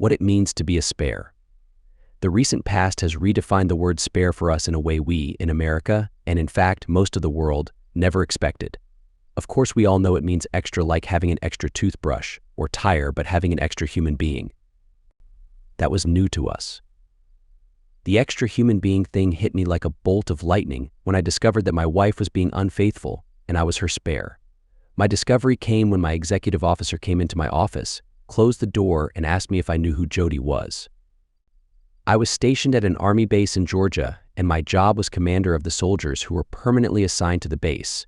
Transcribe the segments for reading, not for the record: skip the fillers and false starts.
what it means to be a spare. The recent past has redefined the word spare for us in a way we, in America, and in fact most of the world, never expected. Of course we all know it means extra, like having an extra toothbrush or tire, but having an extra human being. That was new to us. The extra human being thing hit me like a bolt of lightning when I discovered that my wife was being unfaithful and I was her spare. My discovery came when my executive officer came into my office, closed the door, and asked me if I knew who Jody was. I was stationed at an army base in Georgia, and my job was commander of the soldiers who were permanently assigned to the base.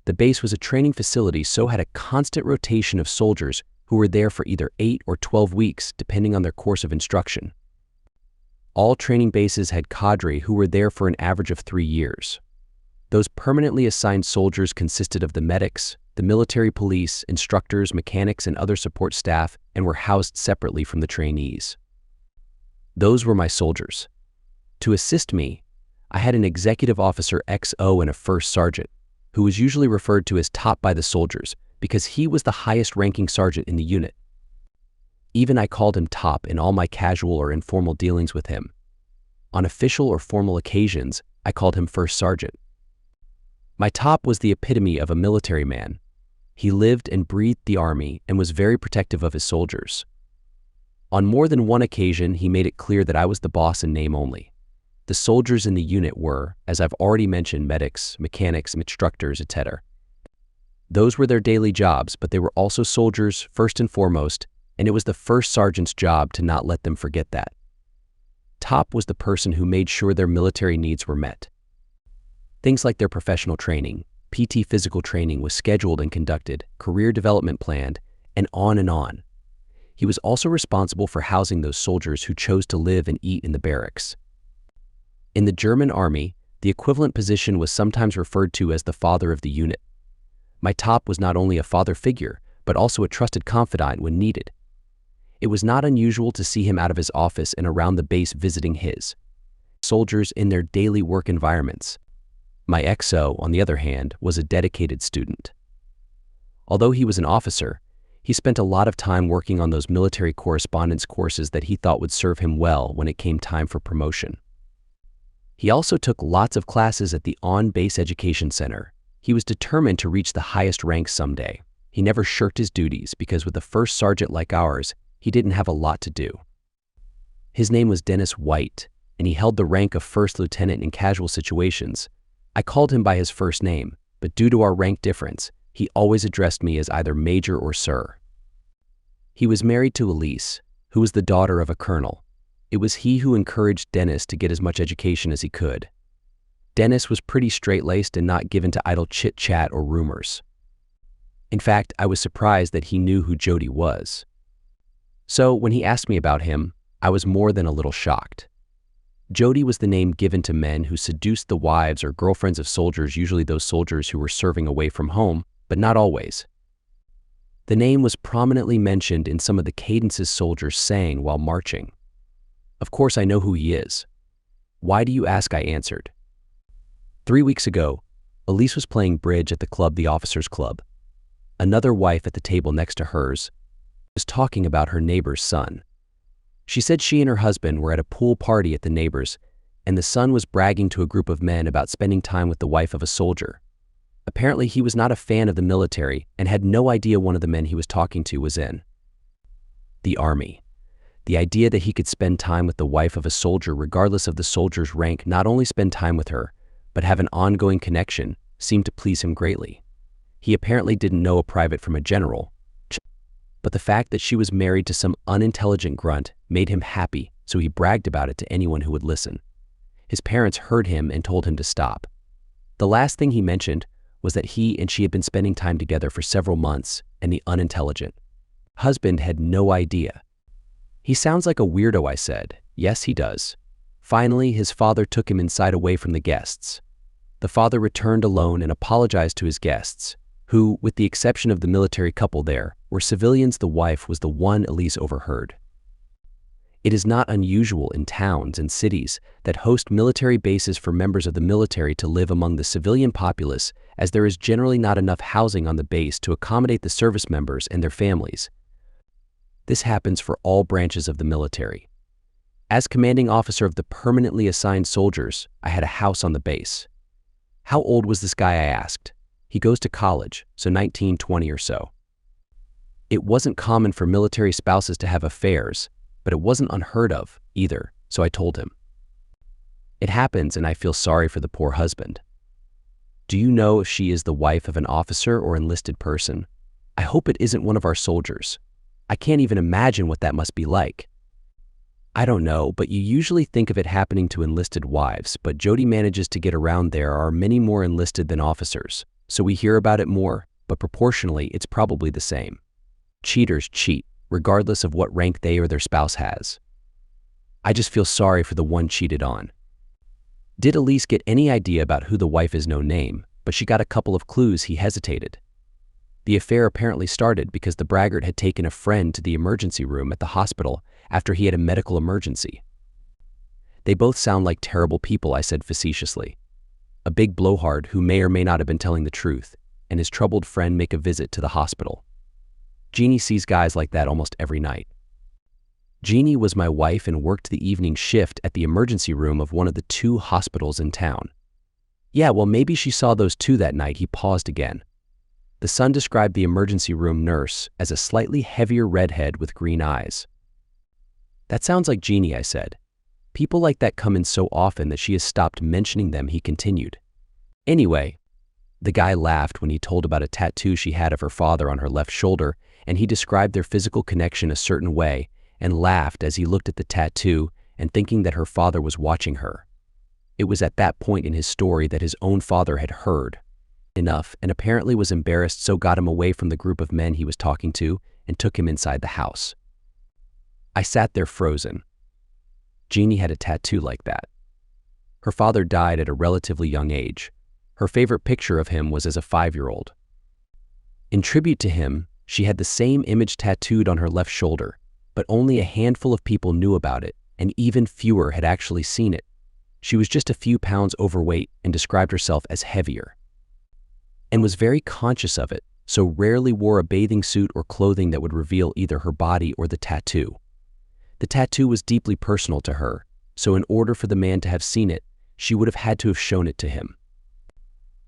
The base was a training facility, so had a constant rotation of soldiers who were there for either 8 or 12 weeks, depending on their course of instruction. All training bases had cadre who were there for an average of 3 years. Those permanently assigned soldiers consisted of the medics, the military police, instructors, mechanics, and other support staff, and were housed separately from the trainees. Those were my soldiers. To assist me, I had an executive officer XO and a first sergeant, who was usually referred to as top by the soldiers because he was the highest ranking sergeant in the unit. Even I called him top in all my casual or informal dealings with him. On official or formal occasions, I called him first sergeant. My top was the epitome of a military man. He lived and breathed the army and was very protective of his soldiers. On more than one occasion, he made it clear that I was the boss in name only. The soldiers in the unit were, as I've already mentioned, medics, mechanics, instructors, etc. Those were their daily jobs, but they were also soldiers first and foremost, and it was the first sergeant's job to not let them forget that. Top was the person who made sure their military needs were met. Things like their professional training, PT physical training was scheduled and conducted, career development planned, and on and on. He was also responsible for housing those soldiers who chose to live and eat in the barracks. In the German army, the equivalent position was sometimes referred to as the father of the unit. My top was not only a father figure, but also a trusted confidant when needed. It was not unusual to see him out of his office and around the base visiting his soldiers in their daily work environments. My XO, on the other hand, was a dedicated student. Although he was an officer, he spent a lot of time working on those military correspondence courses that he thought would serve him well when it came time for promotion. He also took lots of classes at the On-Base Education Center. He was determined to reach the highest ranks someday. He never shirked his duties because with a first sergeant like ours, he didn't have a lot to do. His name was Dennis White, and he held the rank of first lieutenant in casual situations. I called him by his first name, but due to our rank difference, he always addressed me as either Major or Sir. He was married to Elise, who was the daughter of a colonel. It was he who encouraged Dennis to get as much education as he could. Dennis was pretty straight-laced and not given to idle chit-chat or rumors. In fact, I was surprised that he knew who Jody was. So when he asked me about him, I was more than a little shocked. Jody was the name given to men who seduced the wives or girlfriends of soldiers, usually those soldiers who were serving away from home, but not always. The name was prominently mentioned in some of the cadences soldiers sang while marching. Of course I know who he is. Why do you ask? I answered. 3 weeks ago, Elise was playing bridge at the club, the officers' club. Another wife at the table next to hers was talking about her neighbor's son. She said she and her husband were at a pool party at the neighbor's, and the son was bragging to a group of men about spending time with the wife of a soldier. Apparently he was not a fan of the military and had no idea one of the men he was talking to was in the army. The idea that he could spend time with the wife of a soldier regardless of the soldier's rank, not only spend time with her, but have an ongoing connection, seemed to please him greatly. He apparently didn't know a private from a general, but the fact that she was married to some unintelligent grunt made him happy, so he bragged about it to anyone who would listen. His parents heard him and told him to stop. The last thing he mentioned was that he and she had been spending time together for several months, and the unintelligent husband had no idea. He sounds like a weirdo, I said. Yes, he does. Finally, his father took him inside away from the guests. The father returned alone and apologized to his guests, who, with the exception of the military couple there, were civilians. The wife was the one Elise overheard. It is not unusual in towns and cities that host military bases for members of the military to live among the civilian populace, as there is generally not enough housing on the base to accommodate the service members and their families. This happens for all branches of the military. As commanding officer of the permanently assigned soldiers, I had a house on the base. How old was this guy, I asked. He goes to college, so 19, 20 or so. It wasn't common for military spouses to have affairs, but it wasn't unheard of either, so I told him. It happens, and I feel sorry for the poor husband. Do you know if she is the wife of an officer or enlisted person? I hope it isn't one of our soldiers. I can't even imagine what that must be like. I don't know, but you usually think of it happening to enlisted wives, but Jody manages to get around. There are many more enlisted than officers, so we hear about it more, but proportionally it's probably the same. Cheaters cheat, regardless of what rank they or their spouse has. I just feel sorry for the one cheated on. Did Elise get any idea about who the wife is? No name, but she got a couple of clues. He hesitated. The affair apparently started because the braggart had taken a friend to the emergency room at the hospital after he had a medical emergency. They both sound like terrible people, I said facetiously. A big blowhard who may or may not have been telling the truth, and his troubled friend make a visit to the hospital. Jeannie sees guys like that almost every night. Jeannie was my wife and worked the evening shift at the emergency room of one of the 2 hospitals in town. Yeah, well, maybe she saw those 2 that night. He paused again. The son described the emergency room nurse as a slightly heavier redhead with green eyes. That sounds like Jeannie, I said. People like that come in so often that she has stopped mentioning them, he continued. Anyway, the guy laughed when he told about a tattoo she had of her father on her left shoulder, and he described their physical connection a certain way and laughed as he looked at the tattoo and thinking that her father was watching her. It was at that point in his story that his own father had heard enough and apparently was embarrassed, so got him away from the group of men he was talking to and took him inside the house. I sat there frozen. Jeannie had a tattoo like that. Her father died at a relatively young age. Her favorite picture of him was as a 5-year-old. In tribute to him, she had the same image tattooed on her left shoulder, but only a handful of people knew about it, and even fewer had actually seen it. She was just a few pounds overweight and described herself as heavier, and was very conscious of it, so rarely wore a bathing suit or clothing that would reveal either her body or the tattoo. The tattoo was deeply personal to her, so in order for the man to have seen it, she would have had to have shown it to him.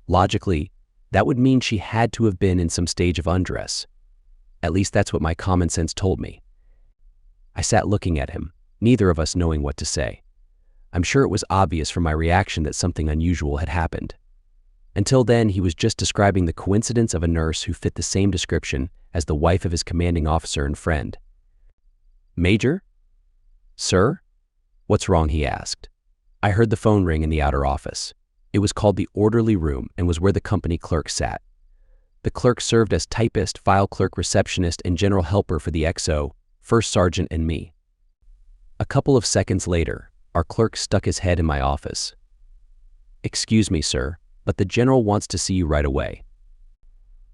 Logically, that would mean she had to have been in some stage of undress. At least that's what my common sense told me. I sat looking at him, neither of us knowing what to say. I'm sure it was obvious from my reaction that something unusual had happened. Until then, he was just describing the coincidence of a nurse who fit the same description as the wife of his commanding officer and friend. Major? Sir? What's wrong? He asked. I heard the phone ring in the outer office. It was called the orderly room and was where the company clerk sat. The clerk served as typist, file clerk, receptionist, and general helper for the XO, first sergeant, and me. A couple of seconds later, our clerk stuck his head in my office. Excuse me, sir, but the general wants to see you right away.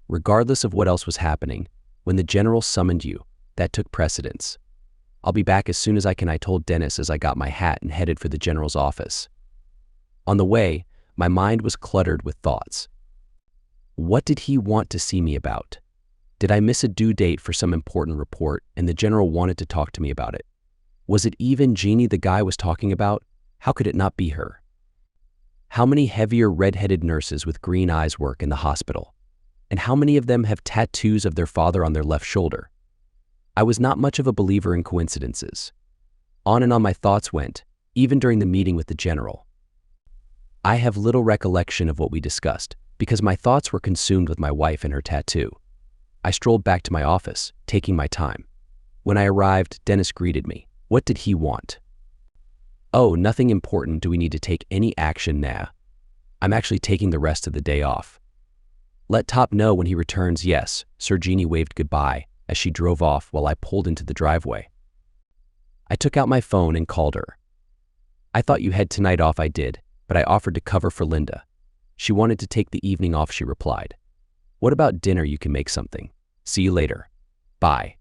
Regardless of what else was happening, when the general summoned you, that took precedence. I'll be back as soon as I can, I told Dennis as I got my hat and headed for the general's office. On the way, my mind was cluttered with thoughts. What did he want to see me about? Did I miss a due date for some important report and the general wanted to talk to me about it? Was it even Jeannie the guy was talking about? How could it not be her? How many heavier red-headed nurses with green eyes work in the hospital? And how many of them have tattoos of their father on their left shoulder? I was not much of a believer in coincidences. On and on my thoughts went, even during the meeting with the general. I have little recollection of what we discussed because my thoughts were consumed with my wife and her tattoo. I strolled back to my office, taking my time. When I arrived, Dennis greeted me. What did he want? Oh, nothing important. Do we need to take any action now? I'm actually taking the rest of the day off. Let Top know when he returns. Yes, Sir. Jeannie waved goodbye as she drove off while I pulled into the driveway. I took out my phone and called her. I thought you had tonight off. I did, but I offered to cover for Linda. She wanted to take the evening off, she replied. What about dinner? You can make something. See you later. Bye.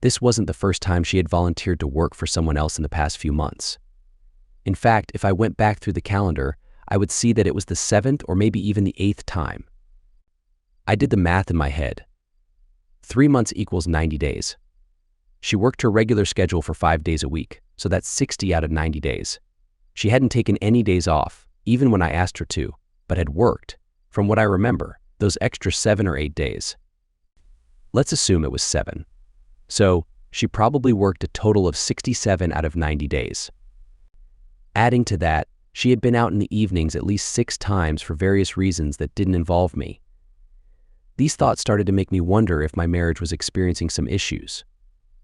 This wasn't the first time she had volunteered to work for someone else in the past few months. In fact, if I went back through the calendar, I would see that it was the 7th or maybe even the 8th time. I did the math in my head. 3 months equals 90 days. She worked her regular schedule for 5 days a week, so that's 60 out of 90 days. She hadn't taken any days off, even when I asked her to, but had worked, from what I remember, those extra 7 or 8 days. Let's assume it was 7. So, she probably worked a total of 67 out of 90 days. Adding to that, she had been out in the evenings at least 6 times for various reasons that didn't involve me. These thoughts started to make me wonder if my marriage was experiencing some issues.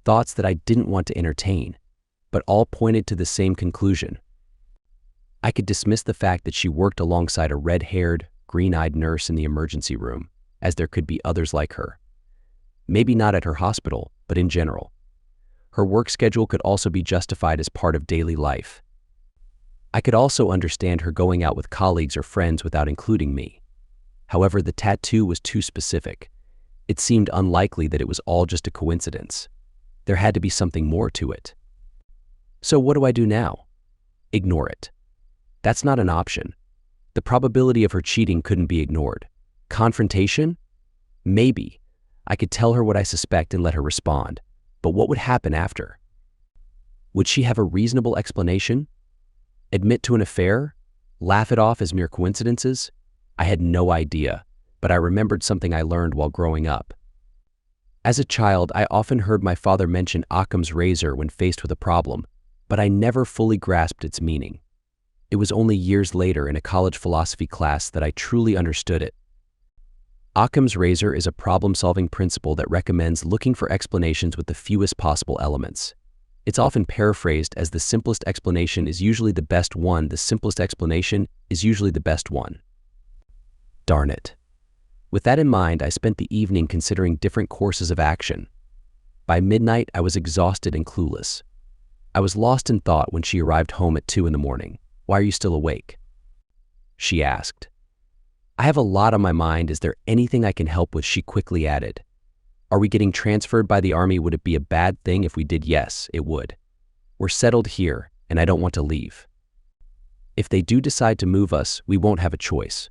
Thoughts that I didn't want to entertain, but all pointed to the same conclusion. I could dismiss the fact that she worked alongside a red-haired, green-eyed nurse in the emergency room, as there could be others like her. Maybe not at her hospital, but in general. Her work schedule could also be justified as part of daily life. I could also understand her going out with colleagues or friends without including me. However, the tattoo was too specific. It seemed unlikely that it was all just a coincidence. There had to be something more to it. So what do I do now? Ignore it. That's not an option. The probability of her cheating couldn't be ignored. Confrontation? Maybe. I could tell her what I suspect and let her respond. But what would happen after? Would she have a reasonable explanation? Admit to an affair? Laugh it off as mere coincidences? I had no idea, but I remembered something I learned while growing up. As a child, I often heard my father mention Occam's razor when faced with a problem, but I never fully grasped its meaning. It was only years later in a college philosophy class that I truly understood it. Occam's razor is a problem-solving principle that recommends looking for explanations with the fewest possible elements. It's often paraphrased as the simplest explanation is usually the best one. The simplest explanation is usually the best one. Darn it. With that in mind, I spent the evening considering different courses of action. By midnight, I was exhausted and clueless. I was lost in thought when she arrived home at 2 in the morning. "Why are you still awake?" she asked. "I have a lot on my mind. Is there anything I can help with?" she quickly added. "Are we getting transferred by the army? Would it be a bad thing if we did?" "Yes, it would. We're settled here, and I don't want to leave. If they do decide to move us, we won't have a choice."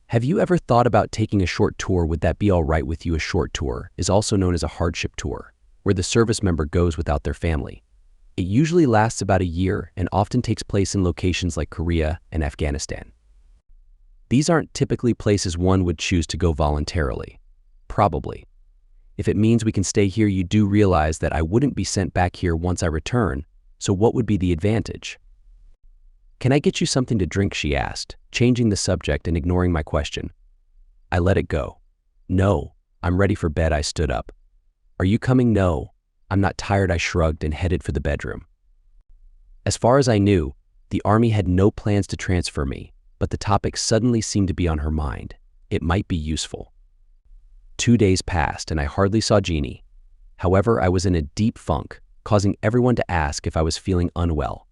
"Have you ever thought about taking a short tour? Would that be all right with you?" A short tour is also known as a hardship tour, where the service member goes without their family. It usually lasts about a year and often takes place in locations like Korea and Afghanistan. These aren't typically places one would choose to go voluntarily. Probably. If it means we can stay here, you do realize that I wouldn't be sent back here once I return, so what would be the advantage? "Can I get you something to drink?" she asked, changing the subject and ignoring my question. I let it go. "No, I'm ready for bed." I stood up. "Are you coming?" "No, I'm not tired." I shrugged and headed for the bedroom. As far as I knew, the army had no plans to transfer me, but the topic suddenly seemed to be on her mind. It might be useful. 2 days passed and I hardly saw Jeannie. However, I was in a deep funk, causing everyone to ask if I was feeling unwell.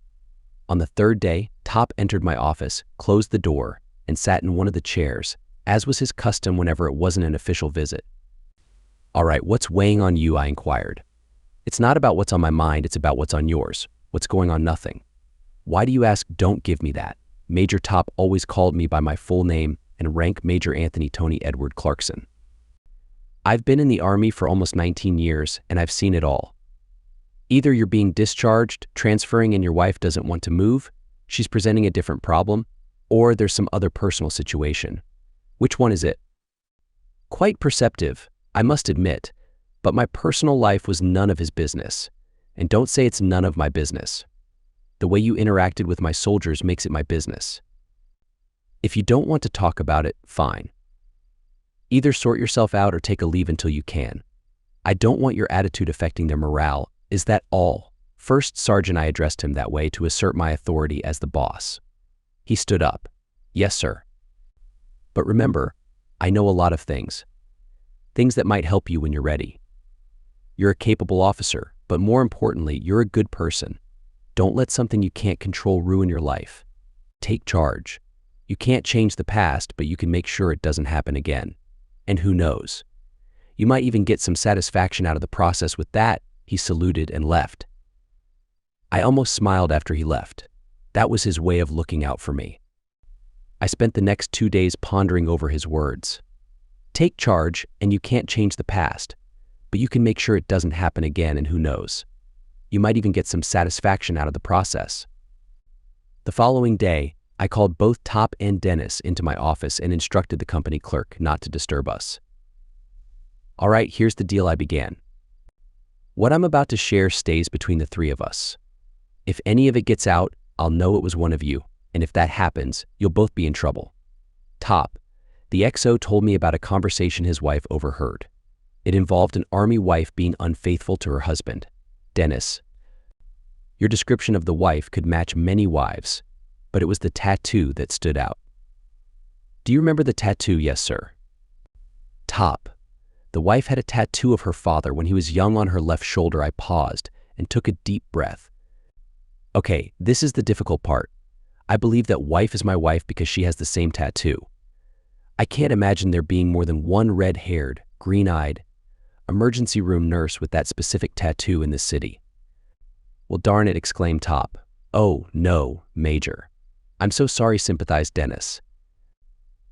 On the 3rd day, Top entered my office, closed the door, and sat in one of the chairs, as was his custom whenever it wasn't an official visit. "All right, what's weighing on you?" I inquired. "It's not about what's on my mind, it's about what's on yours. What's going on?" "Nothing." "Why do you ask?" "Don't give me that." Major Top always called me by my full name and rank, Major Anthony Tony Edward Clarkson. I've been in the Army for almost 19 years, and I've seen it all. Either you're being discharged, transferring, and your wife doesn't want to move, she's presenting a different problem, or there's some other personal situation. Which one is it? Quite perceptive, I must admit, but my personal life was none of his business. And don't say it's none of my business. The way you interacted with my soldiers makes it my business. If you don't want to talk about it, fine. Either sort yourself out or take a leave until you can. I don't want your attitude affecting their morale. Is that all? First Sergeant, I addressed him that way to assert my authority as the boss. He stood up. Yes, sir. But remember, I know a lot of things. Things that might help you when you're ready. You're a capable officer, but more importantly, you're a good person. Don't let something you can't control ruin your life. Take charge. You can't change the past, but you can make sure it doesn't happen again. And who knows? You might even get some satisfaction out of the process with that. He saluted and left. I almost smiled after he left. That was his way of looking out for me. I spent the next 2 days pondering over his words. Take charge, and you can't change the past, but you can make sure it doesn't happen again, and who knows, you might even get some satisfaction out of the process. The following day, I called both Top and Dennis into my office and instructed the company clerk not to disturb us. All right, here's the deal, I began. What I'm about to share stays between the three of us. If any of it gets out, I'll know it was one of you, and if that happens, you'll both be in trouble. Top, the XO told me about a conversation his wife overheard. It involved an army wife being unfaithful to her husband. Dennis, your description of the wife could match many wives, but it was the tattoo that stood out. Do you remember the tattoo? Yes, sir. Top, the wife had a tattoo of her father when he was young on her left shoulder. I paused and took a deep breath. Okay, this is the difficult part. I believe that wife is my wife because she has the same tattoo. I can't imagine there being more than one red-haired, green-eyed, emergency room nurse with that specific tattoo in this city. Well, darn it, exclaimed Top. Oh, no, Major. I'm so sorry, sympathized Dennis.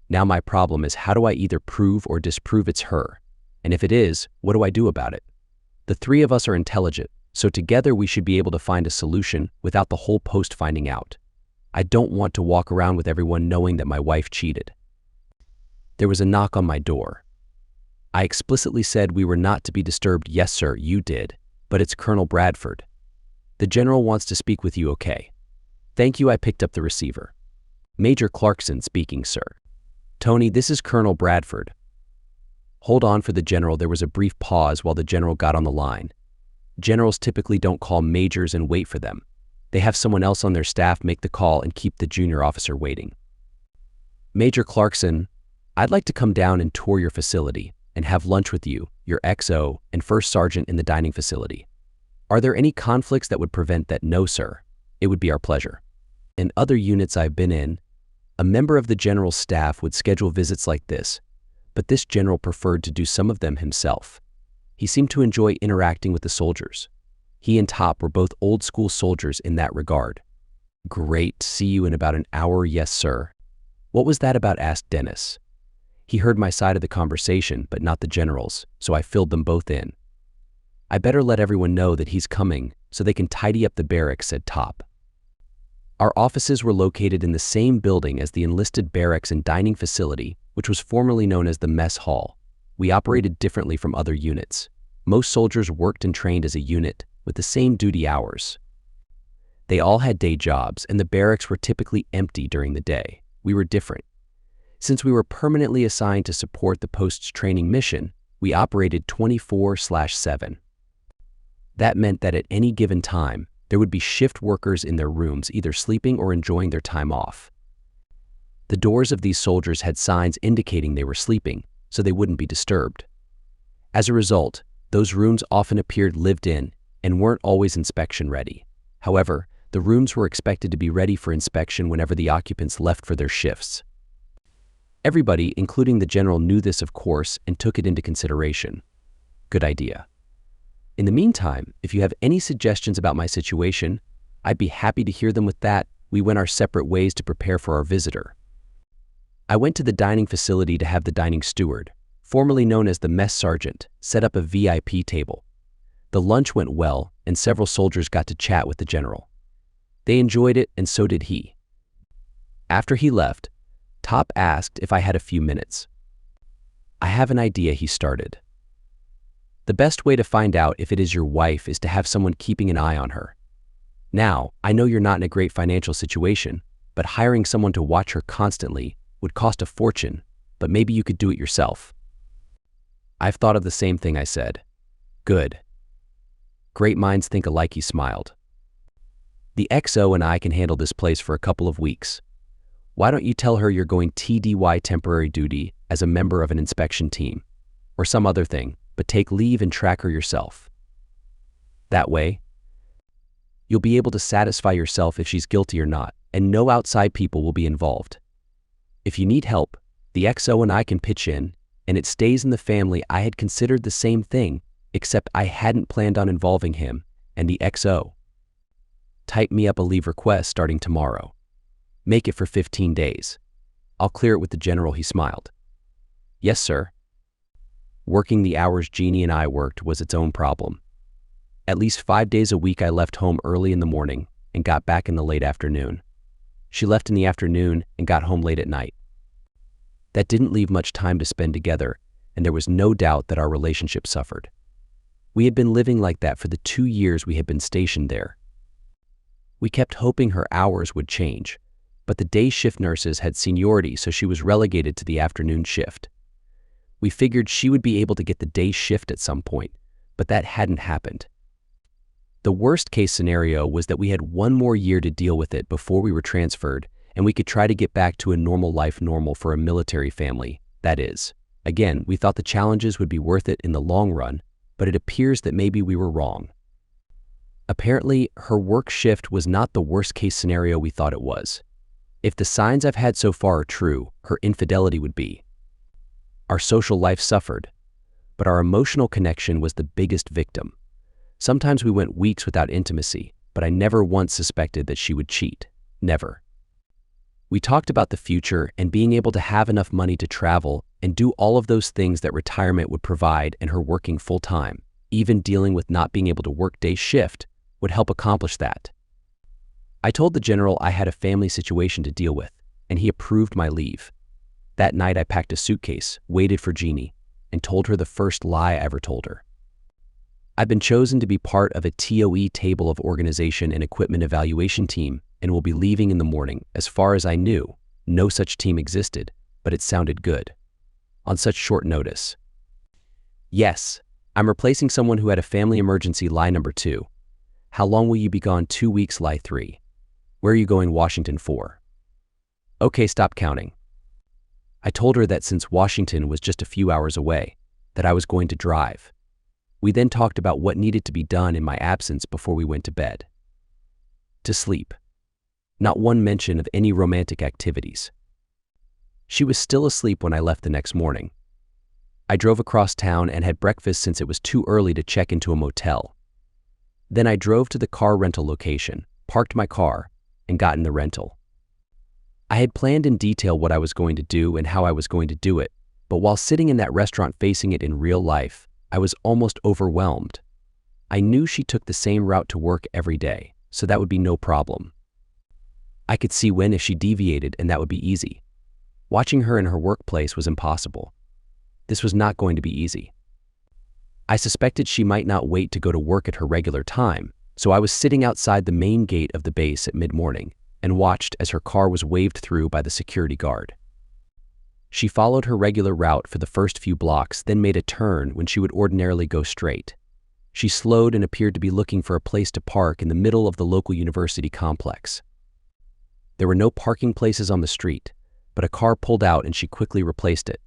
Now my problem is, how do I either prove or disprove it's her? And if it is, what do I do about it? The three of us are intelligent, so together we should be able to find a solution without the whole post finding out. I don't want to walk around with everyone knowing that my wife cheated. There was a knock on my door. I explicitly said we were not to be disturbed. Yes, sir, you did, but it's Colonel Bradford. The general wants to speak with you, okay? Thank you, I picked up the receiver. Major Clarkson speaking, sir. Tony, this is Colonel Bradford. Hold on for the general. There was a brief pause while the general got on the line. Generals typically don't call majors and wait for them. They have someone else on their staff make the call and keep the junior officer waiting. Major Clarkson, I'd like to come down and tour your facility and have lunch with you, your XO, and first sergeant in the dining facility. Are there any conflicts that would prevent that? No, sir. It would be our pleasure. In other units I've been in, a member of the general's staff would schedule visits like this, but this general preferred to do some of them himself. He seemed to enjoy interacting with the soldiers. He and Top were both old-school soldiers in that regard. Great, see you in about an hour. Yes, sir. What was that about? Asked Dennis. He heard my side of the conversation, but not the general's, so I filled them both in. I better let everyone know that he's coming so they can tidy up the barracks, said Top. Our offices were located in the same building as the enlisted barracks and dining facility, which was formerly known as the mess hall. We operated differently from other units. Most soldiers worked and trained as a unit with the same duty hours. They all had day jobs, and the barracks were typically empty during the day. We were different. Since we were permanently assigned to support the post's training mission, we operated 24/7. That meant that at any given time, there would be shift workers in their rooms either sleeping or enjoying their time off. The doors of these soldiers had signs indicating they were sleeping, so they wouldn't be disturbed. As a result, those rooms often appeared lived in and weren't always inspection ready. However, the rooms were expected to be ready for inspection whenever the occupants left for their shifts. Everybody, including the general, knew this, of course, and took it into consideration. Good idea. In the meantime, if you have any suggestions about my situation, I'd be happy to hear them. With that, we went our separate ways to prepare for our visitor. I went to the dining facility to have the dining steward, formerly known as the mess sergeant, set up a VIP table. The lunch went well, and several soldiers got to chat with the general. They enjoyed it, and so did he. After he left, Top asked if I had a few minutes. I have an idea, he started. The best way to find out if it is your wife is to have someone keeping an eye on her. Now, I know you're not in a great financial situation, but hiring someone to watch her constantly would cost a fortune, but maybe you could do it yourself. I've thought of the same thing, I said. Good. Great minds think alike, he smiled. The XO and I can handle this place for a couple of weeks. Why don't you tell her you're going TDY temporary duty as a member of an inspection team, or some other thing, but take leave and track her yourself. That way, you'll be able to satisfy yourself if she's guilty or not, and no outside people will be involved. If you need help, the XO and I can pitch in, and it stays in the family. I had considered the same thing, except I hadn't planned on involving him and the XO. Type me up a leave request starting tomorrow. Make it for 15 days. I'll clear it with the general, he smiled. Yes, sir. Working the hours Jeannie and I worked was its own problem. At least 5 days a week I left home early in the morning and got back in the late afternoon. She left in the afternoon and got home late at night. That didn't leave much time to spend together, and there was no doubt that our relationship suffered. We had been living like that for the 2 years we had been stationed there. We kept hoping her hours would change, but the day shift nurses had seniority, so she was relegated to the afternoon shift. We figured she would be able to get the day shift at some point, but that hadn't happened. The worst case scenario was that we had 1 more year to deal with it before we were transferred, and we could try to get back to a normal life, normal for a military family, that is. Again, we thought the challenges would be worth it in the long run, but it appears that maybe we were wrong. Apparently, her work shift was not the worst case scenario we thought it was. If the signs I've had so far are true, her infidelity would be. Our social life suffered, but our emotional connection was the biggest victim. Sometimes we went weeks without intimacy, but I never once suspected that she would cheat. Never. We talked about the future and being able to have enough money to travel and do all of those things that retirement would provide, and her working full-time, even dealing with not being able to work day shift, would help accomplish that. I told the general I had a family situation to deal with, and he approved my leave. That night I packed a suitcase, waited for Jeannie, and told her the first lie I ever told her. I've been chosen to be part of a TOE table of organization and equipment evaluation team and will be leaving in the morning. As far as I knew, no such team existed, but it sounded good. On such short notice. Yes, I'm replacing someone who had a family emergency, lie number 2. How long will you be gone? 2 weeks, lie 3. Where are you going? Washington for? Okay, stop counting. I told her that since Washington was just a few hours away, that I was going to drive. We then talked about what needed to be done in my absence before we went to bed. To sleep. Not one mention of any romantic activities. She was still asleep when I left the next morning. I drove across town and had breakfast since it was too early to check into a motel. Then I drove to the car rental location, parked my car, and got in the rental. I had planned in detail what I was going to do and how I was going to do it, but while sitting in that restaurant facing it in real life, I was almost overwhelmed. I knew she took the same route to work every day, so that would be no problem. I could see when if she deviated, and that would be easy. Watching her in her workplace was impossible. This was not going to be easy. I suspected she might not wait to go to work at her regular time, so I was sitting outside the main gate of the base at mid-morning and watched as her car was waved through by the security guard. She followed her regular route for the first few blocks, then made a turn when she would ordinarily go straight. She slowed and appeared to be looking for a place to park in the middle of the local university complex. There were no parking places on the street, but a car pulled out and she quickly replaced it.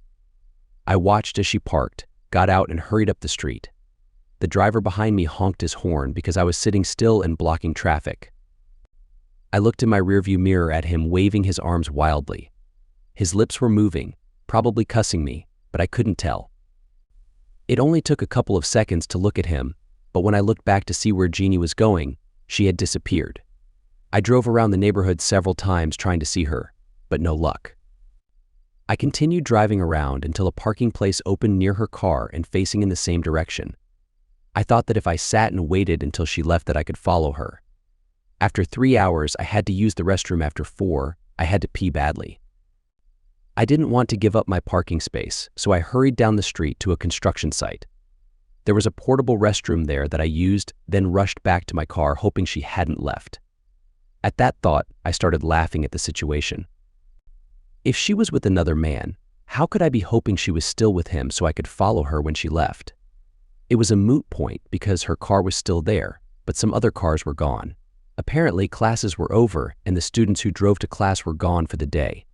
I watched as she parked, got out, and hurried up the street. The driver behind me honked his horn because I was sitting still and blocking traffic. I looked in my rearview mirror at him, waving his arms wildly. His lips were moving, probably cussing me, but I couldn't tell. It only took a couple of seconds to look at him, but when I looked back to see where Jeannie was going, she had disappeared. I drove around the neighborhood several times trying to see her, but no luck. I continued driving around until a parking place opened near her car and facing in the same direction. I thought that if I sat and waited until she left that I could follow her. After 3 hours, I had to use the restroom. After 4, I had to pee badly. I didn't want to give up my parking space, so I hurried down the street to a construction site. There was a portable restroom there that I used, then rushed back to my car hoping she hadn't left. At that thought, I started laughing at the situation. If she was with another man, how could I be hoping she was still with him so I could follow her when she left? It was a moot point because her car was still there, but some other cars were gone. Apparently, classes were over and the students who drove to class were gone for the day.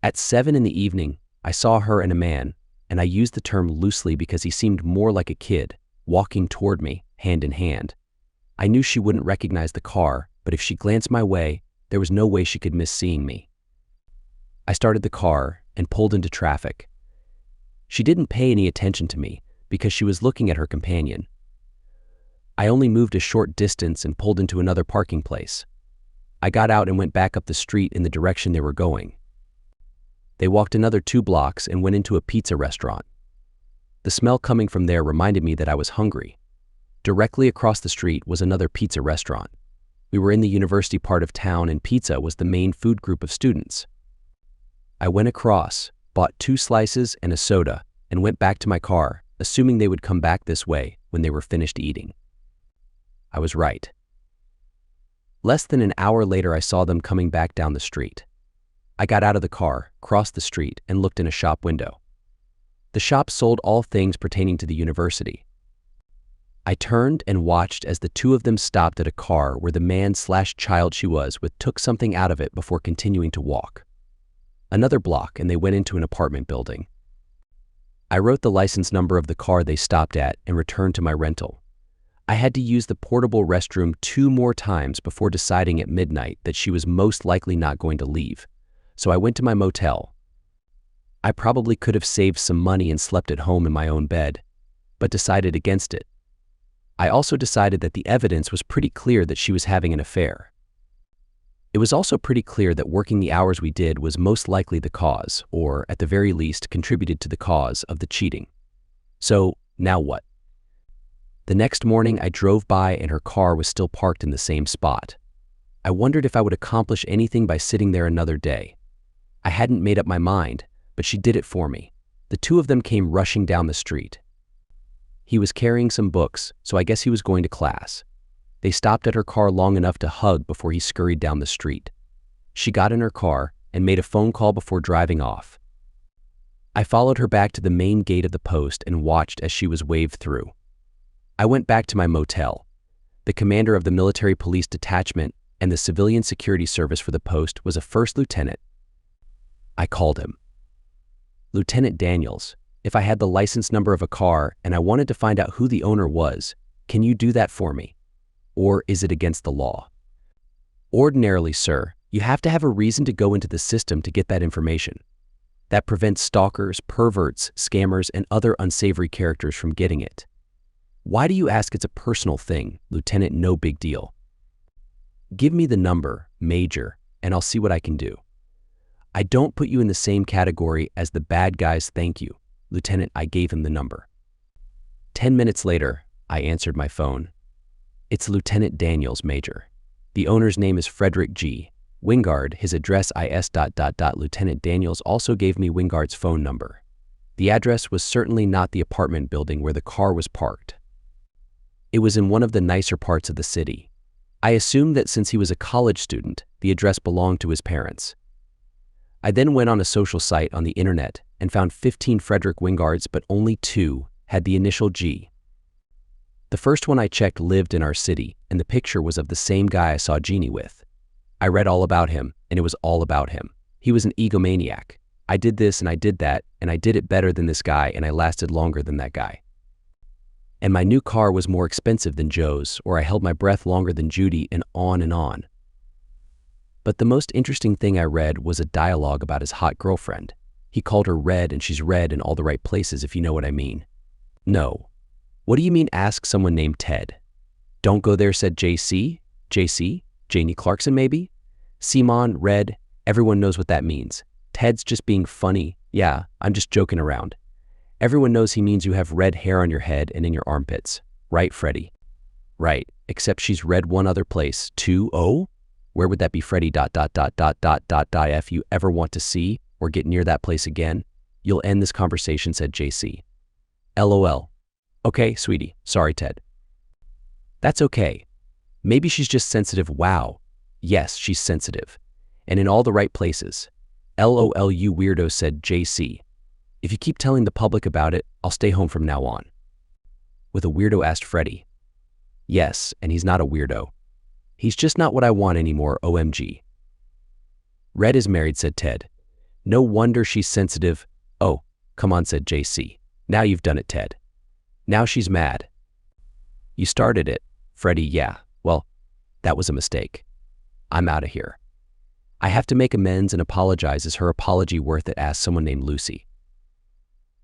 At 7 in the evening, I saw her and a man, and I used the term loosely because he seemed more like a kid, walking toward me, hand in hand. I knew she wouldn't recognize the car, but if she glanced my way, there was no way she could miss seeing me. I started the car and pulled into traffic. She didn't pay any attention to me because she was looking at her companion. I only moved a short distance and pulled into another parking place. I got out and went back up the street in the direction they were going. They walked another 2 blocks and went into a pizza restaurant. The smell coming from there reminded me that I was hungry. Directly across the street was another pizza restaurant. We were in the university part of town and pizza was the main food group of students. I went across, bought 2 slices and a soda, and went back to my car, assuming they would come back this way when they were finished eating. I was right. Less than an hour later, I saw them coming back down the street. I got out of the car, crossed the street, and looked in a shop window. The shop sold all things pertaining to the university. I turned and watched as the 2 of them stopped at a car where the man/child she was with took something out of it before continuing to walk. Another block and they went into an apartment building. I wrote the license number of the car they stopped at and returned to my rental. I had to use the portable restroom 2 more times before deciding at midnight that she was most likely not going to leave, so I went to my motel. I probably could have saved some money and slept at home in my own bed, but decided against it. I also decided that the evidence was pretty clear that she was having an affair. It was also pretty clear that working the hours we did was most likely the cause, or at the very least contributed to the cause of the cheating. So, now what? The next morning I drove by and her car was still parked in the same spot. I wondered if I would accomplish anything by sitting there another day. I hadn't made up my mind, but she did it for me. The 2 of them came rushing down the street. He was carrying some books, so I guess he was going to class. They stopped at her car long enough to hug before he scurried down the street. She got in her car and made a phone call before driving off. I followed her back to the main gate of the post and watched as she was waved through. I went back to my motel. The commander of the military police detachment and the civilian security service for the post was a first lieutenant. I called him. Lieutenant Daniels, if I had the license number of a car and I wanted to find out who the owner was, can you do that for me? Or is it against the law? Ordinarily, sir, you have to have a reason to go into the system to get that information. That prevents stalkers, perverts, scammers, and other unsavory characters from getting it. Why do you ask? It's a personal thing, Lieutenant, no big deal. Give me the number, Major, and I'll see what I can do. I don't put you in the same category as the bad guys, thank you. Lieutenant, I gave him the number. 10 minutes later, I answered my phone. It's Lieutenant Daniels, Major. The owner's name is Frederick G. Wingard, his address is ... Lieutenant Daniels also gave me Wingard's phone number. The address was certainly not the apartment building where the car was parked. It was in one of the nicer parts of the city. I assumed that since he was a college student, the address belonged to his parents. I then went on a social site on the internet and found 15 Frederick Wingards, but only 2 had the initial G. The first one I checked lived in our city, and the picture was of the same guy I saw Jeannie with. I read all about him, and it was all about him. He was an egomaniac. I did this and I did that, and I did it better than this guy, and I lasted longer than that guy. And my new car was more expensive than Joe's, or I held my breath longer than Judy, and on and on. But the most interesting thing I read was a dialogue about his hot girlfriend. He called her red and she's red in all the right places, if you know what I mean. No. What do you mean ask someone named Ted? Don't go there, said JC? JC? Janie Clarkson maybe? Simon, red, everyone knows what that means. Ted's just being funny. Yeah, I'm just joking around. Everyone knows he means you have red hair on your head and in your armpits. Right, Freddie? Right, except she's red one other place. 2-0? Where would that be, Freddie? ... If you ever want to see or get near that place again, you'll end this conversation, said JC. LOL. Okay, sweetie. Sorry, Ted. That's okay. Maybe she's just sensitive. Wow. Yes, she's sensitive. And in all the right places. LOL, you weirdo, said JC. If you keep telling the public about it, I'll stay home from now on. With a weirdo, asked Freddie. Yes, and he's not a weirdo. He's just not what I want anymore, OMG. Red is married, said Ted. No wonder she's sensitive. Oh, come on, said JC. Now you've done it, Ted. Now she's mad. You started it, Freddie. Yeah, well, that was a mistake. I'm out of here. I have to make amends and apologize. Is her apology worth it? Asked someone named Lucy.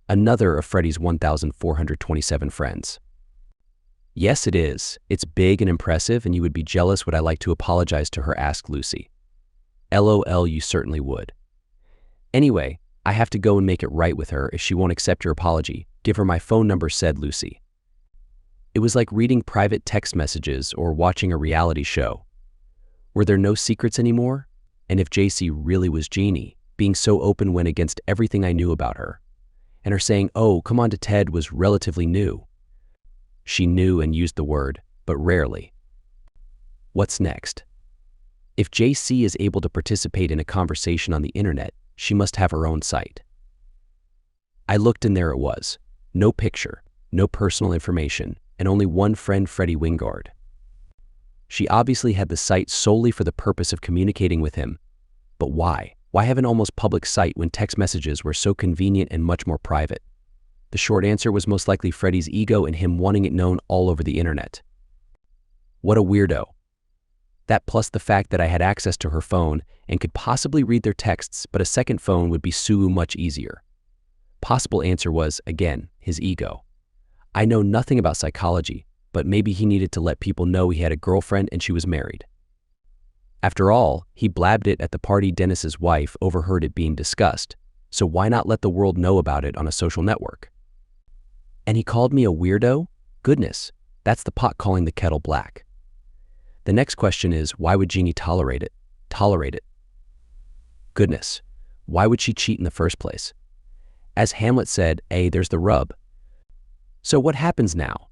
Another of Freddie's 1,427 friends. Yes, it is. It's big and impressive, and you would be jealous. Would I like to apologize to her? Asked Lucy. LOL, you certainly would. Anyway, I have to go and make it right with her if she won't accept your apology. "Give her my phone number," said Lucy. It was like reading private text messages or watching a reality show. Were there no secrets anymore? And if JC really was Jeannie, being so open went against everything I knew about her, and her saying, "Oh, come on to Ted," was relatively new. She knew and used the word, but rarely. What's next? If JC is able to participate in a conversation on the internet, she must have her own site. I looked and there it was. No picture, no personal information, and only one friend, Freddie Wingard. She obviously had the site solely for the purpose of communicating with him. But why? Why have an almost public site when text messages were so convenient and much more private? The short answer was most likely Freddie's ego and him wanting it known all over the internet. What a weirdo. That plus the fact that I had access to her phone and could possibly read their texts, but a second phone would be so much easier. Possible answer was, again, his ego. I know nothing about psychology, but maybe he needed to let people know he had a girlfriend and she was married. After all, he blabbed it at the party. Dennis's wife overheard it being discussed, so why not let the world know about it on a social network? And he called me a weirdo? Goodness, that's the pot calling the kettle black. The next question is, why would Jeannie tolerate it? Tolerate it. Goodness, why would she cheat in the first place? As Hamlet said, there's the rub. So what happens now?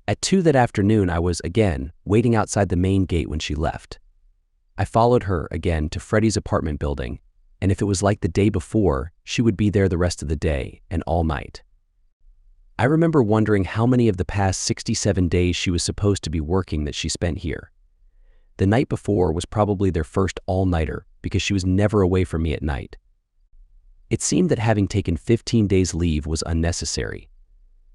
At 2 that afternoon, I was, again, waiting outside the main gate when she left. I followed her, again, to Freddie's apartment building, and if it was like the day before, she would be there the rest of the day and all night. I remember wondering how many of the past 67 days she was supposed to be working that she spent here. The night before was probably their first all-nighter because she was never away from me at night. It seemed that having taken 15 days leave was unnecessary.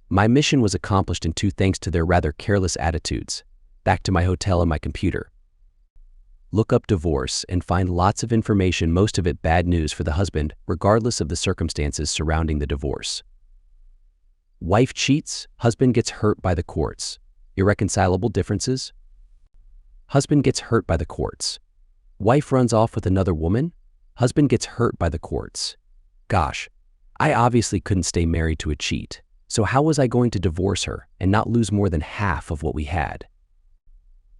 My mission was accomplished in 2 thanks to their rather careless attitudes. Back to my hotel and my computer. Look up divorce and find lots of information, most of it bad news for the husband, regardless of the circumstances surrounding the divorce. Wife cheats, husband gets hurt by the courts. Irreconcilable differences? Husband gets hurt by the courts. Wife runs off with another woman? Husband gets hurt by the courts. Gosh, I obviously couldn't stay married to a cheat. So how was I going to divorce her and not lose more than half of what we had?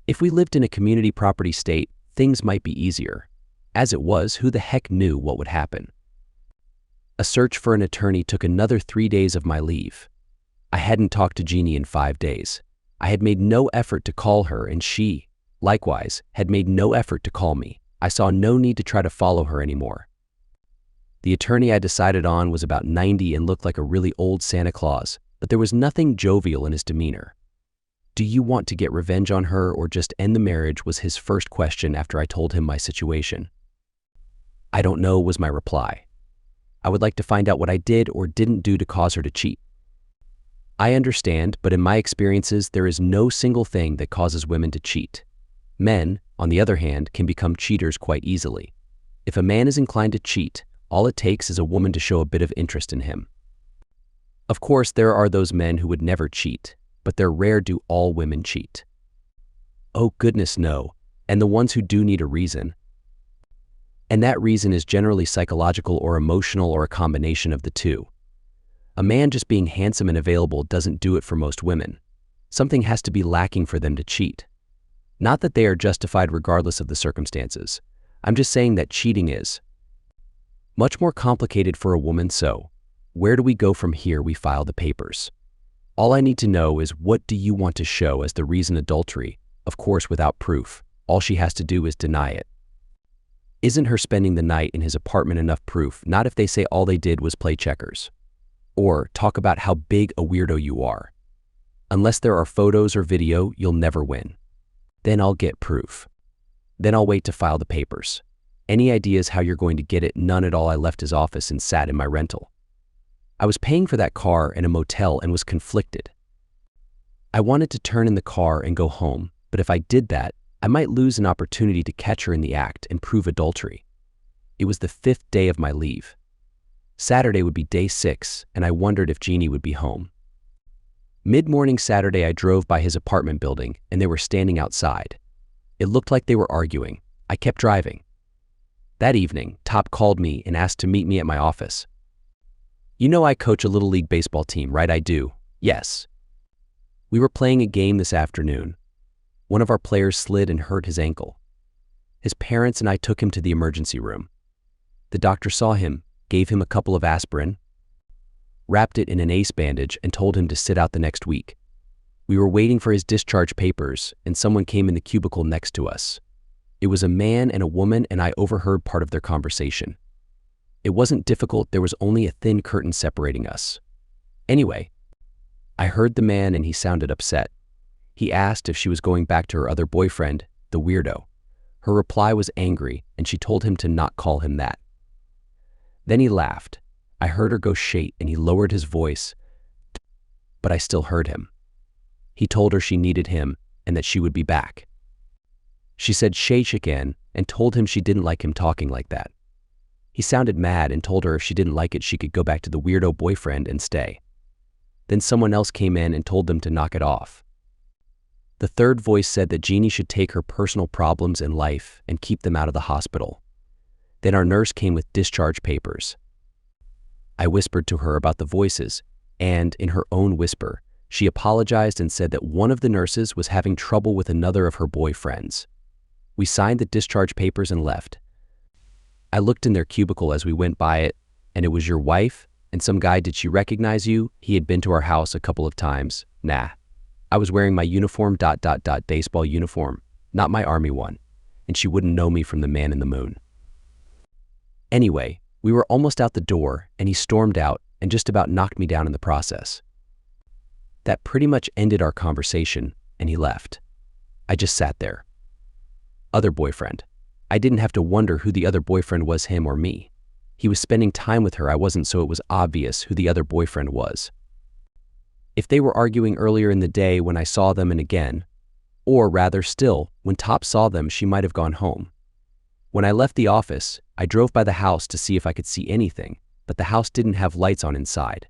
If we lived in a community property state, things might be easier. As it was, who the heck knew what would happen? A search for an attorney took another 3 days of my leave. I hadn't talked to Jeannie in 5 days. I had made no effort to call her, and she, likewise, had made no effort to call me. I saw no need to try to follow her anymore. The attorney I decided on was about 90 and looked like a really old Santa Claus, but there was nothing jovial in his demeanor. "Do you want to get revenge on her or just end the marriage?" was his first question after I told him my situation. "I don't know," was my reply. "I would like to find out what I did or didn't do to cause her to cheat." I understand, but in my experiences, there is no single thing that causes women to cheat. Men, on the other hand, can become cheaters quite easily. If a man is inclined to cheat, all it takes is a woman to show a bit of interest in him. Of course, there are those men who would never cheat, but they're rare. Do all women cheat? Oh goodness, no. And the ones who do need a reason. And that reason is generally psychological or emotional or a combination of the two. A man just being handsome and available doesn't do it for most women. Something has to be lacking for them to cheat. Not that they are justified regardless of the circumstances. I'm just saying that cheating is much more complicated for a woman. So, where do we go from here? We file the papers. All I need to know is, what do you want to show as the reason? Adultery, of course, without proof. All she has to do is deny it. Isn't her spending the night in his apartment enough proof? Not if they say all they did was play checkers. Or talk about how big a weirdo you are. Unless there are photos or video, you'll never win. Then I'll get proof. Then I'll wait to file the papers. Any ideas how you're going to get it? None at all. I left his office and sat in my rental. I was paying for that car and a motel and was conflicted. I wanted to turn in the car and go home, but if I did that, I might lose an opportunity to catch her in the act and prove adultery. It was the 5th day of my leave. Saturday would be day 6, and I wondered if Jeannie would be home. Mid-morning Saturday, I drove by his apartment building, and they were standing outside. It looked like they were arguing. I kept driving. That evening, Top called me and asked to meet me at my office. You know I coach a little league baseball team, right? I do. Yes. We were playing a game this afternoon. One of our players slid and hurt his ankle. His parents and I took him to the emergency room. The doctor saw him, gave him a couple of aspirin, wrapped it in an ACE bandage, and told him to sit out the next week. We were waiting for his discharge papers, and someone came in the cubicle next to us. It was a man and a woman, and I overheard part of their conversation. It wasn't difficult, there was only a thin curtain separating us. Anyway, I heard the man and he sounded upset. He asked if she was going back to her other boyfriend, the weirdo. Her reply was angry, and she told him to not call him that. Then he laughed. I heard her go shait, and he lowered his voice, but I still heard him. He told her she needed him and that she would be back. She said shait again and told him she didn't like him talking like that. He sounded mad and told her if she didn't like it, she could go back to the weirdo boyfriend and stay. Then someone else came in and told them to knock it off. The third voice said that Jeannie should take her personal problems in life and keep them out of the hospital. Then our nurse came with discharge papers. I whispered to her about the voices, and in her own whisper, she apologized and said that one of the nurses was having trouble with another of her boyfriends. We signed the discharge papers and left. I looked in their cubicle as we went by it, and it was your wife and some guy. Did she recognize you? He had been to our house a couple of times. Nah. I was wearing my uniform, baseball uniform, not my army one, and she wouldn't know me from the man in the moon. Anyway, we were almost out the door, and he stormed out and just about knocked me down in the process. That pretty much ended our conversation, and he left. I just sat there. Other boyfriend. I didn't have to wonder who the other boyfriend was, him or me. He was spending time with her, I wasn't, so it was obvious who the other boyfriend was. If they were arguing earlier in the day when I saw them, and again, or rather still, when Top saw them, she might have gone home. When I left the office, I drove by the house to see if I could see anything, but the house didn't have lights on inside.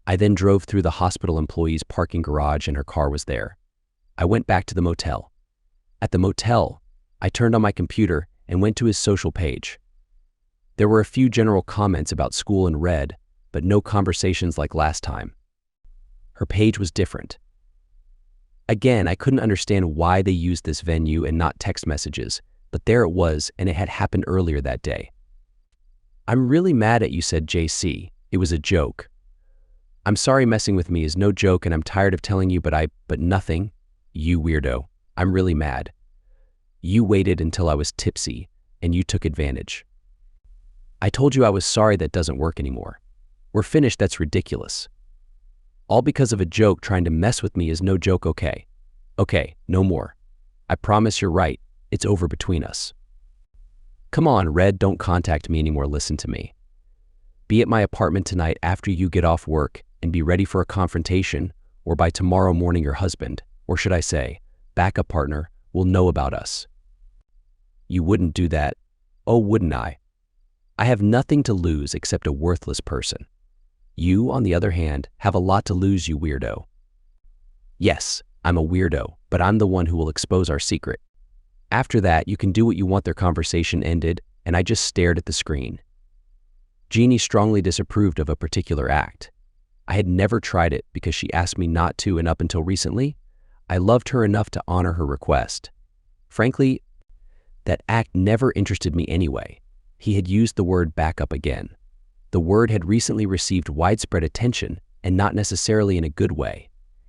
I then drove through the hospital employee's parking garage and her car was there. I went back to the motel. At the motel, I turned on my computer and went to his social page. There were a few general comments about school in red, but no conversations like last time. Her page was different. Again, I couldn't understand why they used this venue and not text messages, but there it was, and it had happened earlier that day. "I'm really mad at you," said JC. It was a joke. "I'm sorry, messing with me is no joke, and I'm tired of telling you, but nothing. You weirdo. I'm really mad. You waited until I was tipsy, and you took advantage. I told you I was sorry, that doesn't work anymore. We're finished, that's ridiculous. All because of a joke. Trying to mess with me is no joke, okay? Okay, no more. I promise you're right, it's over between us. Come on, Red, don't contact me anymore, listen to me. Be at my apartment tonight after you get off work and be ready for a confrontation, or by tomorrow morning your husband, or should I say, backup partner, will know about us." You wouldn't do that. Oh, wouldn't I? I have nothing to lose except a worthless person. You, on the other hand, have a lot to lose, you weirdo. Yes, I'm a weirdo, but I'm the one who will expose our secret. After that, you can do what you want. Their conversation ended, and I just stared at the screen. Jeannie strongly disapproved of a particular act. I had never tried it because she asked me not to, and up until recently, I loved her enough to honor her request. Frankly, that act never interested me anyway. He had used the word backup again. The word had recently received widespread attention, and not necessarily in a good way.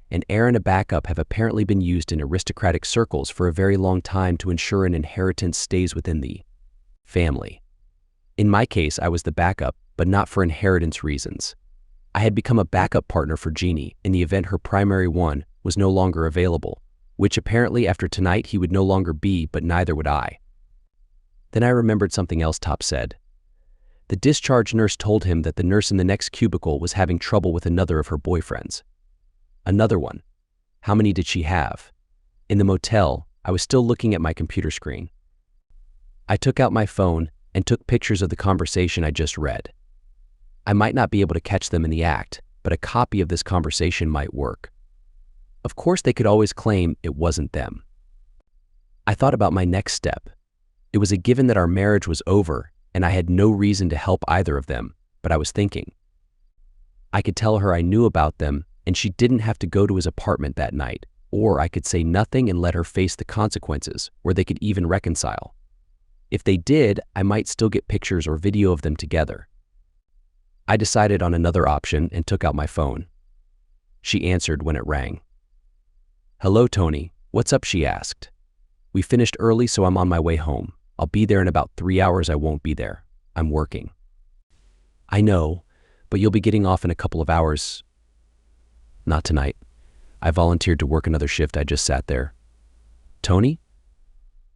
An heir and a backup have apparently been used in aristocratic circles for a very long time to ensure an inheritance stays within the family. In my case, I was the backup, but not for inheritance reasons. I had become a backup partner for Jeannie in the event her primary one was no longer available, which apparently after tonight he would no longer be, but neither would I. Then I remembered something else Top said. The discharge nurse told him that the nurse in the next cubicle was having trouble with another of her boyfriends. Another one. How many did she have? In the motel, I was still looking at my computer screen. I took out my phone and took pictures of the conversation I just read. I might not be able to catch them in the act, but a copy of this conversation might work. Of course, they could always claim it wasn't them. I thought about my next step. It was a given that our marriage was over, and I had no reason to help either of them, but I was thinking, I could tell her I knew about them and she didn't have to go to his apartment that night, or I could say nothing and let her face the consequences, or they could even reconcile. If they did, I might still get pictures or video of them together. I decided on another option and took out my phone. She answered when it rang. "Hello, Tony. What's up?" she asked. "We finished early, so I'm on my way home. I'll be there in about 3 hours. I won't be there. I'm working." "I know, but you'll be getting off in a couple of hours." "Not tonight. I volunteered to work another shift. I just sat there." "Tony?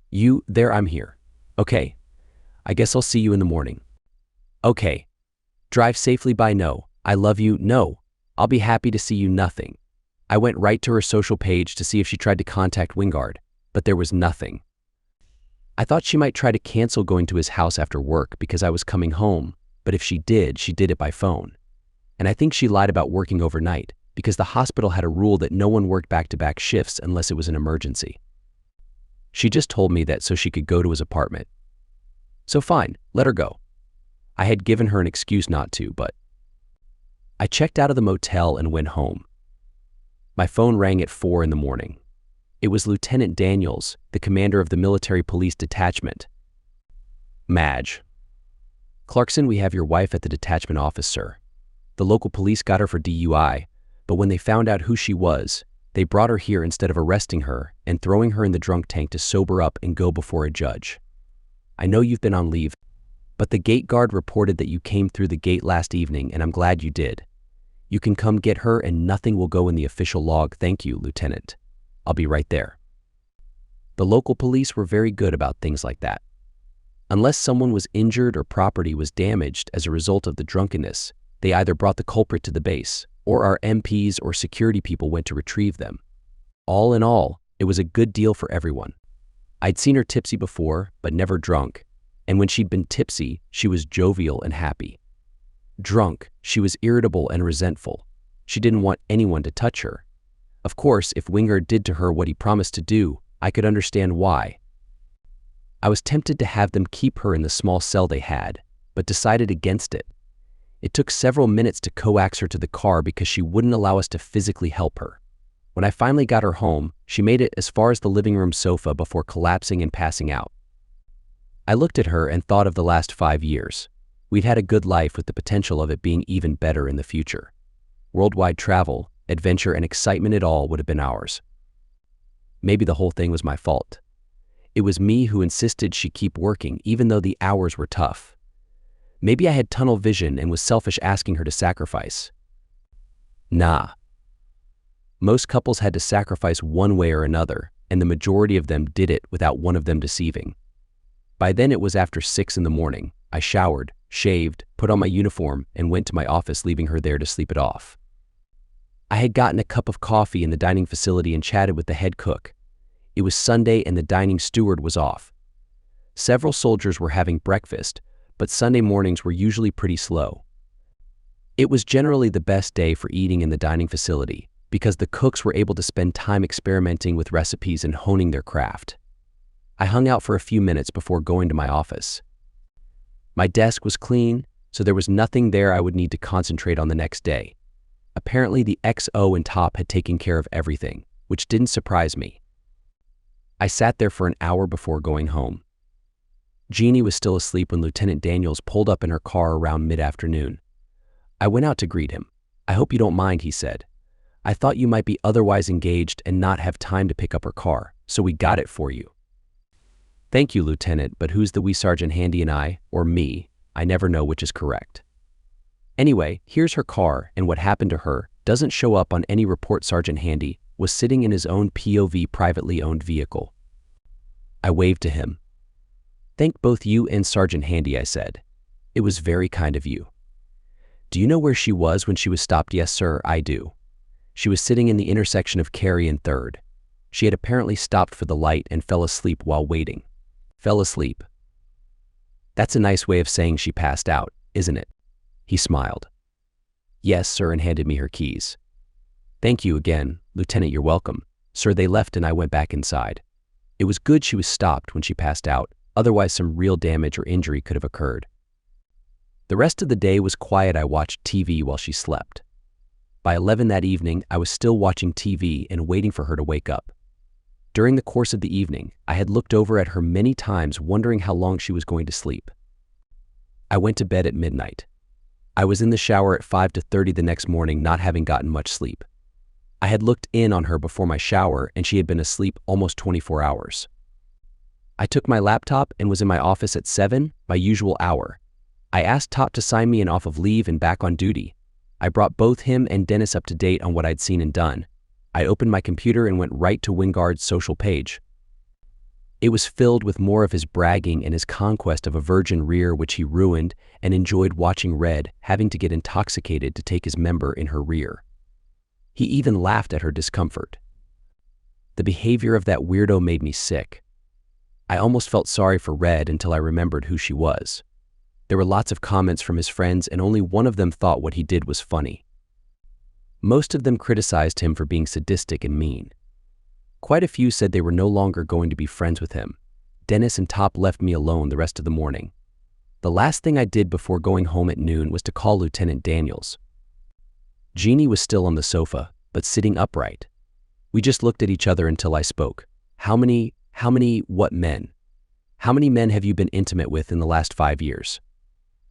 You there? I'm here." "Okay. I guess I'll see you in the morning." "Okay. Drive safely. Bye." "No. I love you." "No. I'll be happy to see you." Nothing. I went right to her social page to see if she tried to contact Wingard, but there was nothing. I thought she might try to cancel going to his house after work because I was coming home, but if she did it by phone. And I think she lied about working overnight because the hospital had a rule that no one worked back-to-back shifts unless it was an emergency. She just told me that so she could go to his apartment. So fine, let her go. I had given her an excuse not to, but I checked out of the motel and went home. My phone rang at 4 in the morning. It was Lieutenant Daniels, the commander of the military police detachment. "Madge. Clarkson, we have your wife at the detachment office, sir. The local police got her for DUI, but when they found out who she was, they brought her here instead of arresting her and throwing her in the drunk tank to sober up and go before a judge. I know you've been on leave, but the gate guard reported that you came through the gate last evening, and I'm glad you did. You can come get her and nothing will go in the official log. Thank you, Lieutenant. I'll be right there." The local police were very good about things like that. Unless someone was injured or property was damaged as a result of the drunkenness, they either brought the culprit to the base, or our MPs or security people went to retrieve them. All in all, it was a good deal for everyone. I'd seen her tipsy before, but never drunk, and when she'd been tipsy, she was jovial and happy. Drunk, she was irritable and resentful. She didn't want anyone to touch her. Of course, if Wingard did to her what he promised to do, I could understand why. I was tempted to have them keep her in the small cell they had, but decided against it. It took several minutes to coax her to the car because she wouldn't allow us to physically help her. When I finally got her home, she made it as far as the living room sofa before collapsing and passing out. I looked at her and thought of the last 5 years. We'd had a good life with the potential of it being even better in the future. Worldwide travel, adventure, and excitement, it all would have been ours. Maybe the whole thing was my fault. It was me who insisted she keep working even though the hours were tough. Maybe I had tunnel vision and was selfish asking her to sacrifice. Nah. Most couples had to sacrifice one way or another, and the majority of them did it without one of them deceiving. By then it was after 6 in the morning. I showered, shaved, put on my uniform, and went to my office, leaving her there to sleep it off. I had gotten a cup of coffee in the dining facility and chatted with the head cook. It was Sunday and the dining steward was off. Several soldiers were having breakfast, but Sunday mornings were usually pretty slow. It was generally the best day for eating in the dining facility because the cooks were able to spend time experimenting with recipes and honing their craft. I hung out for a few minutes before going to my office. My desk was clean, so there was nothing there I would need to concentrate on the next day. Apparently the XO and top had taken care of everything, which didn't surprise me. I sat there for an hour before going home. Jeannie was still asleep when Lieutenant Daniels pulled up in her car around mid-afternoon. I went out to greet him. "I hope you don't mind," he said. "I thought you might be otherwise engaged and not have time to pick up her car, so we got it for you." "Thank you, Lieutenant, but who's the wee Sergeant Handy and I, or me? I never know which is correct. Anyway, here's her car, and what happened to her doesn't show up on any report. Sergeant Handy was sitting in his own POV privately owned vehicle." I waved to him. "Thank both you and Sergeant Handy," I said. "It was very kind of you." "Do you know where she was when she was stopped?" "Yes, sir, I do. She was sitting in the intersection of Carey and 3rd. She had apparently stopped for the light and fell asleep while waiting." "Fell asleep? That's a nice way of saying she passed out, isn't it?" He smiled. "Yes, sir," and handed me her keys. "Thank you again, Lieutenant. You're welcome." "Sir." They left and I went back inside. It was good she was stopped when she passed out, otherwise some real damage or injury could have occurred. The rest of the day was quiet. I watched TV while she slept. By 11 that evening, I was still watching TV and waiting for her to wake up. During the course of the evening, I had looked over at her many times, wondering how long she was going to sleep. I went to bed at midnight. I was in the shower at 5:30 the next morning, not having gotten much sleep. I had looked in on her before my shower, and she had been asleep almost 24 hours. I took my laptop and was in my office at 7, my usual hour. I asked Top to sign me in off of leave and back on duty. I brought both him and Dennis up to date on what I'd seen and done. I opened my computer and went right to Wingard's social page. It was filled with more of his bragging and his conquest of a virgin rear, which he ruined, and enjoyed watching Red having to get intoxicated to take his member in her rear. He even laughed at her discomfort. The behavior of that weirdo made me sick. I almost felt sorry for Red until I remembered who she was. There were lots of comments from his friends, and only one of them thought what he did was funny. Most of them criticized him for being sadistic and mean. Quite a few said they were no longer going to be friends with him. Dennis and Top left me alone the rest of the morning. The last thing I did before going home at noon was to call Lieutenant Daniels. Jeannie was still on the sofa, but sitting upright. We just looked at each other until I spoke. What men? How many men have you been intimate with in the last 5 years?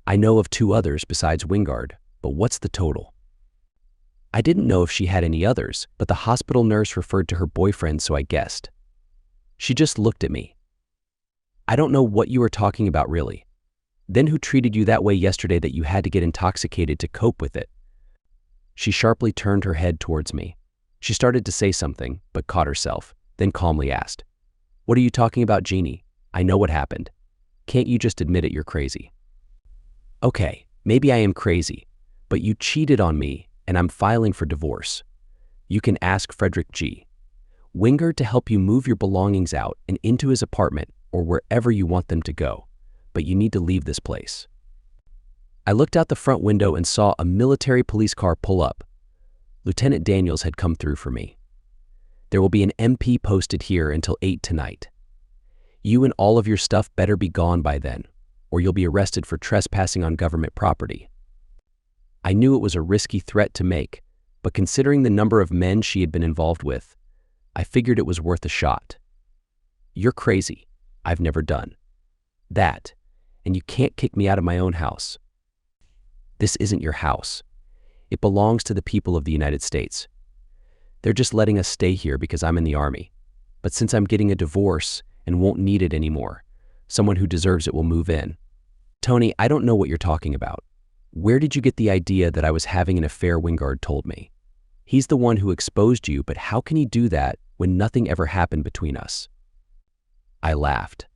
I know of 2 others besides Wingard, but what's the total? I didn't know if she had any others, but the hospital nurse referred to her boyfriend, so I guessed. She just looked at me. I don't know what you are talking about, really. Then who treated you that way yesterday that you had to get intoxicated to cope with it? She sharply turned her head towards me. She started to say something, but caught herself, then calmly asked, "What are you talking about, Jeannie? I know what happened. Can't you just admit it? You're crazy." Okay, maybe I am crazy, but you cheated on me, and I'm filing for divorce. You can ask Frederick G. Wingard to help you move your belongings out and into his apartment or wherever you want them to go, but you need to leave this place. I looked out the front window and saw a military police car pull up. Lieutenant Daniels had come through for me. There will be an MP posted here until 8 tonight. You and all of your stuff better be gone by then, or you'll be arrested for trespassing on government property. I knew it was a risky threat to make, but considering the number of men she had been involved with, I figured it was worth a shot. You're crazy. I've never done that, and you can't kick me out of my own house. This isn't your house. It belongs to the people of the United States. They're just letting us stay here because I'm in the Army. But since I'm getting a divorce and won't need it anymore, someone who deserves it will move in. Tony, I don't know what you're talking about. Where did you get the idea that I was having an affair? Wingard told me. He's the one who exposed you, but how can he do that when nothing ever happened between us? I laughed.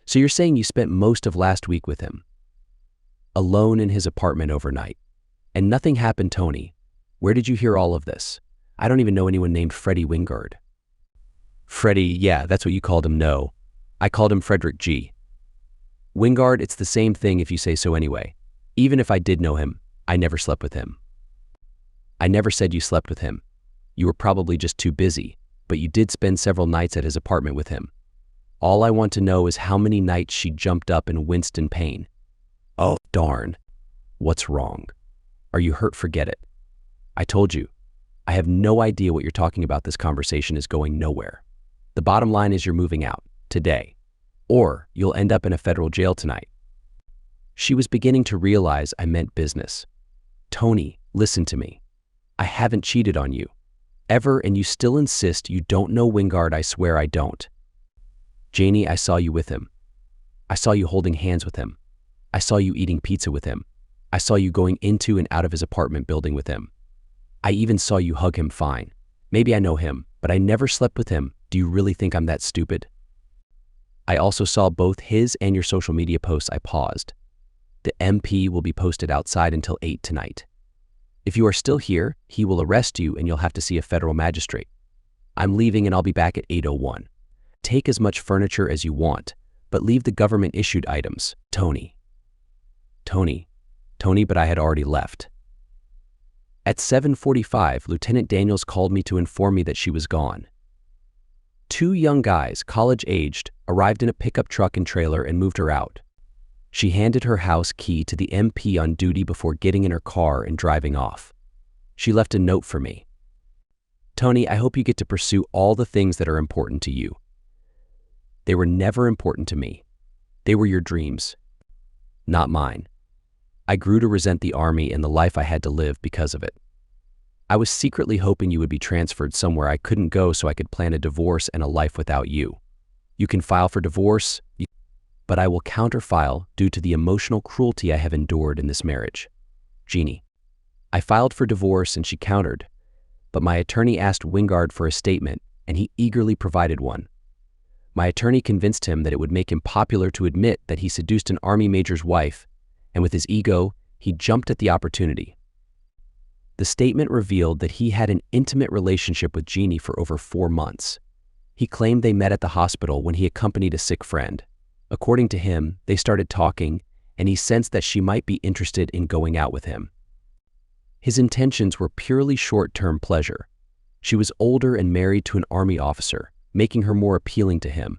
So you're saying you spent most of last week with him? Alone in his apartment overnight. And nothing happened, Tony. Where did you hear all of this? I don't even know anyone named Freddie Wingard. Freddie, yeah, that's what you called him. No, I called him Frederick G. Wingard, it's the same thing if you say so anyway. Even if I did know him, I never slept with him. I never said you slept with him. You were probably just too busy, but you did spend several nights at his apartment with him. All I want to know is how many nights she jumped up and winced in pain. Oh, darn. What's wrong? Are you hurt? Forget it. I told you. I have no idea what you're talking about. This conversation is going nowhere. The bottom line is you're moving out, today. Or you'll end up in a federal jail tonight. She was beginning to realize I meant business. Tony, listen to me. I haven't cheated on you. Ever, and you still insist you don't know Wingard. I swear I don't. Janie, I saw you with him. I saw you holding hands with him. I saw you eating pizza with him. I saw you going into and out of his apartment building with him. I even saw you hug him. Fine. Maybe I know him, but I never slept with him. Do you really think I'm that stupid? I also saw both his and your social media posts. I paused. The MP will be posted outside until 8 tonight. If you are still here, he will arrest you and you'll have to see a federal magistrate. I'm leaving and I'll be back at 8:01. Take as much furniture as you want, but leave the government-issued items. Tony, but I had already left. At 7:45, Lieutenant Daniels called me to inform me that she was gone. 2 young guys, college-aged, arrived in a pickup truck and trailer and moved her out. She handed her house key to the MP on duty before getting in her car and driving off. She left a note for me. Tony, I hope you get to pursue all the things that are important to you. They were never important to me. They were your dreams, not mine. I grew to resent the army and the life I had to live because of it. I was secretly hoping you would be transferred somewhere I couldn't go so I could plan a divorce and a life without you. You can file for divorce, but I will counterfile due to the emotional cruelty I have endured in this marriage. Jeannie. I filed for divorce and she countered, but my attorney asked Wingard for a statement and he eagerly provided one. My attorney convinced him that it would make him popular to admit that he seduced an army major's wife, and with his ego, he jumped at the opportunity. The statement revealed that he had an intimate relationship with Jeannie for over 4 months. He claimed they met at the hospital when he accompanied a sick friend. According to him, they started talking, and he sensed that she might be interested in going out with him. His intentions were purely short-term pleasure. She was older and married to an army officer, making her more appealing to him.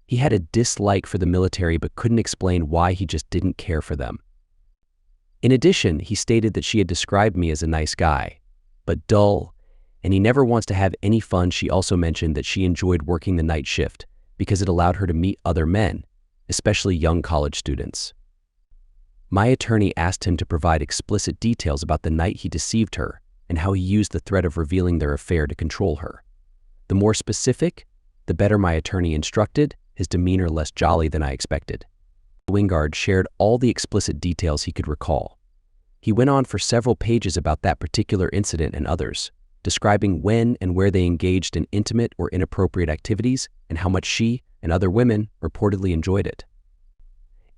He had a dislike for the military but couldn't explain why he just didn't care for them. In addition, he stated that she had described me as a nice guy, but dull, and he never wants to have any fun. She also mentioned that she enjoyed working the night shift because it allowed her to meet other men, especially young college students. My attorney asked him to provide explicit details about the night he deceived her and how he used the threat of revealing their affair to control her. The more specific, the better my attorney instructed, his demeanor less jolly than I expected. Wingard shared all the explicit details he could recall. He went on for several pages about that particular incident and others, describing when and where they engaged in intimate or inappropriate activities and how much she and other women reportedly enjoyed it.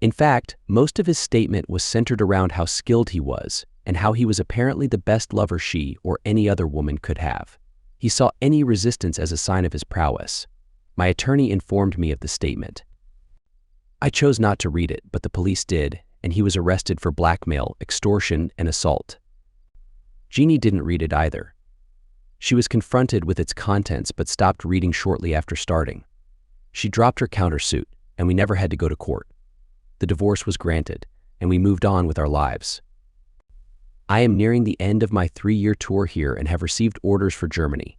In fact, most of his statement was centered around how skilled he was and how he was apparently the best lover she or any other woman could have. He saw any resistance as a sign of his prowess. My attorney informed me of the statement. I chose not to read it, but the police did, and he was arrested for blackmail, extortion, and assault. Jeannie didn't read it either. She was confronted with its contents but stopped reading shortly after starting. She dropped her countersuit, and we never had to go to court. The divorce was granted, and we moved on with our lives. I am nearing the end of my 3-year tour here and have received orders for Germany.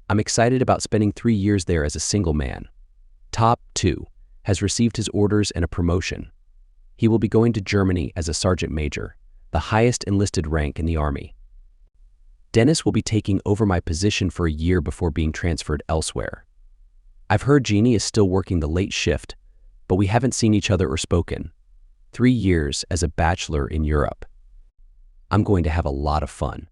I'm excited about spending 3 years there as a single man. Top 2 has received his orders and a promotion. He will be going to Germany as a sergeant major, the highest enlisted rank in the army. Dennis will be taking over my position for a year before being transferred elsewhere. I've heard Jeannie is still working the late shift, but we haven't seen each other or spoken. 3 years as a bachelor in Europe. I'm going to have a lot of fun.